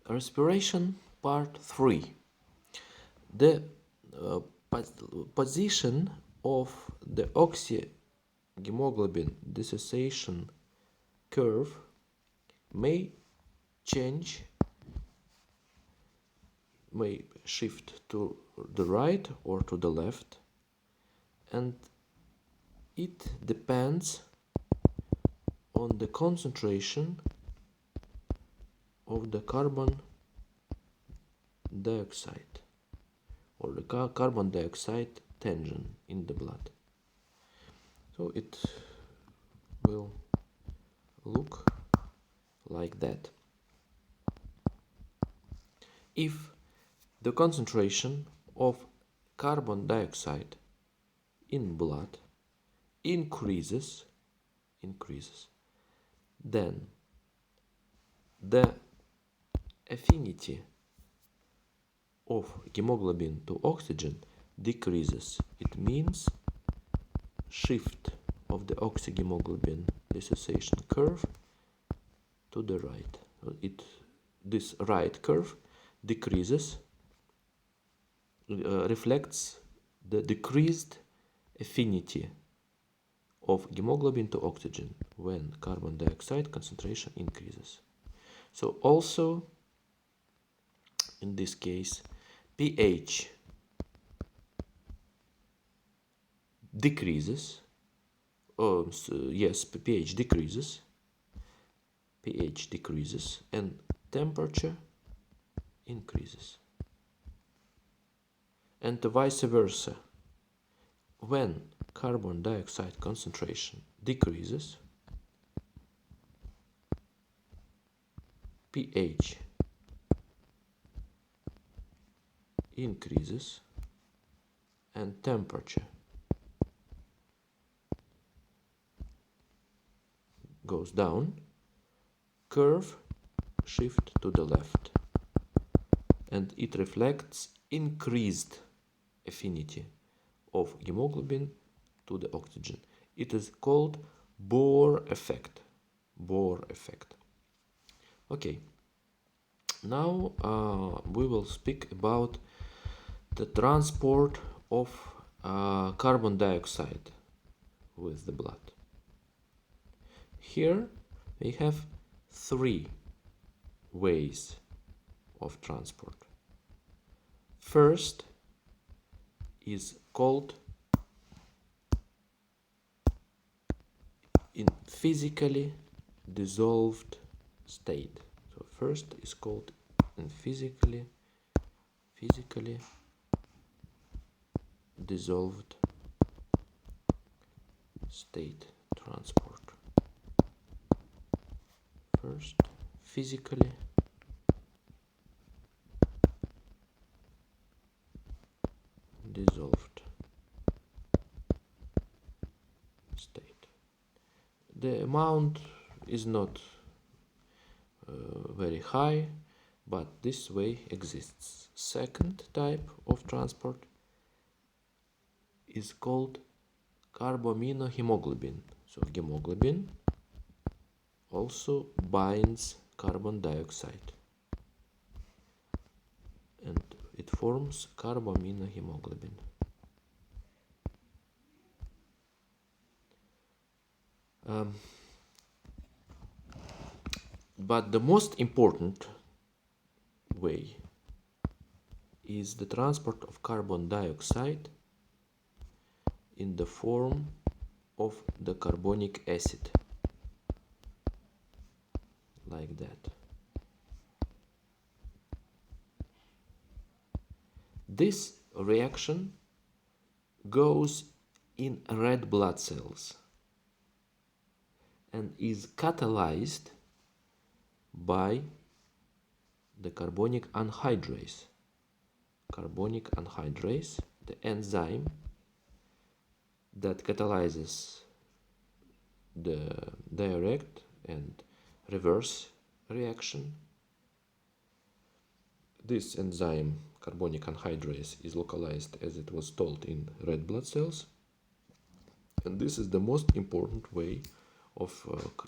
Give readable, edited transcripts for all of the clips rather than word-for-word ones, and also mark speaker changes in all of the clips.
Speaker 1: Respiration part 3. The position of the oxyhemoglobin dissociation curve may change, may shift to the right or to the left, and it depends on the concentration of the carbon dioxide or the carbon dioxide tension in the blood. So it will look like that. If the concentration of carbon dioxide in blood increases, then the affinity of hemoglobin to oxygen decreases. It means shift of the oxyhemoglobin dissociation curve to the right. This right curve decreases, reflects the decreased affinity of hemoglobin to oxygen when carbon dioxide concentration increases. So also in this case pH decreases. pH decreases and temperature increases, and vice versa. When carbon dioxide concentration decreases, pH increases and temperature goes down. Curve shift to the left, and it reflects increased affinity of hemoglobin to the oxygen. It is called Bohr effect. Okay, now we will speak about the transport of carbon dioxide with the blood. Here we have 3 ways of transport. First is called in physically dissolved state. So first is called in physically dissolved state transport. First, physically dissolved state. The amount is not very high, but this way exists. Second type of transport is called carbaminohemoglobin. So hemoglobin also binds carbon dioxide and it forms carbaminohemoglobin. But the most important way is the transport of carbon dioxide in the form of the carbonic acid, like that. This reaction goes in red blood cells and is catalyzed by the carbonic anhydrase. Carbonic anhydrase, the enzyme that catalyzes the direct and reverse reaction. This enzyme, carbonic anhydrase, is localized, as it was told, in red blood cells, and this is the most important way of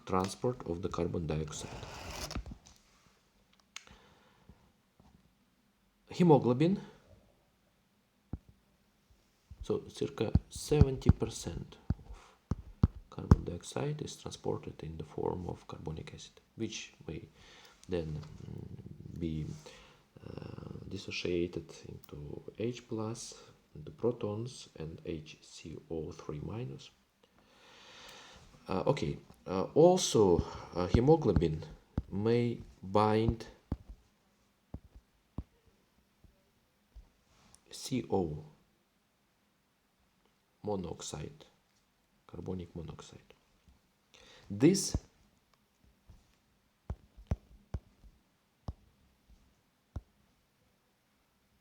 Speaker 1: transport of the carbon dioxide. hemoglobin, so circa 70% of carbon dioxide is transported in the form of carbonic acid, which may then be dissociated into H plus, the protons, and HCO3 minus. Also hemoglobin may bind CO monoxide, carbonic monoxide. This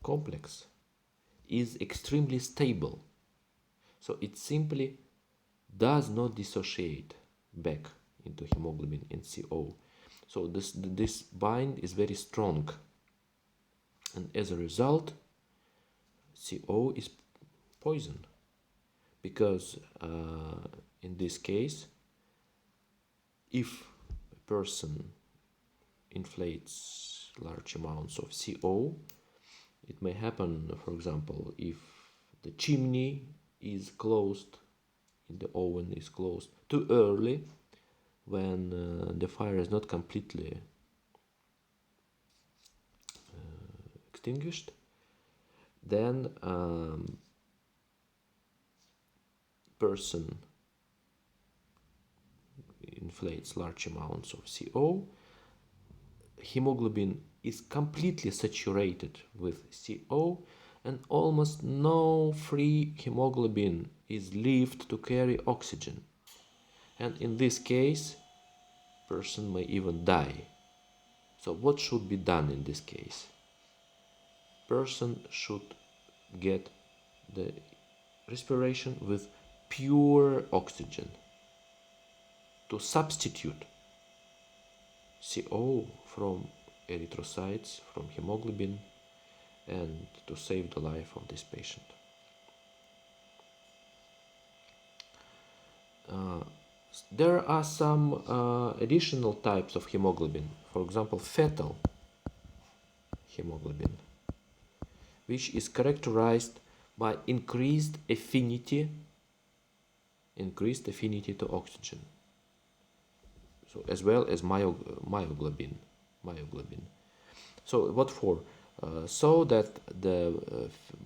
Speaker 1: complex is extremely stable, so it simply does not dissociate back into hemoglobin and CO. So this bind is very strong, and as a result, CO is poison, because in this case, if a person inflates large amounts of CO, it may happen, for example, if the chimney is closed, in the oven is closed too early, when the fire is not completely extinguished, then person inflates large amounts of CO, hemoglobin is completely saturated with CO, and almost no free hemoglobin is left to carry oxygen. And in this case, person may even die. So what should be done in this case? Person should get the respiration with pure oxygen to substitute CO from erythrocytes, from hemoglobin, and to save the life of this patient. There are some additional types of hemoglobin, for example, fetal hemoglobin, which is characterized by increased affinity to oxygen, so as well as myoglobin. So what for? So that the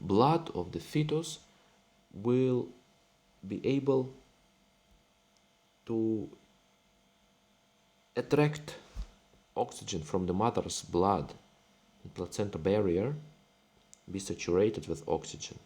Speaker 1: blood of the fetus will be able to attract oxygen from the mother's blood and placenta barrier, be saturated with oxygen.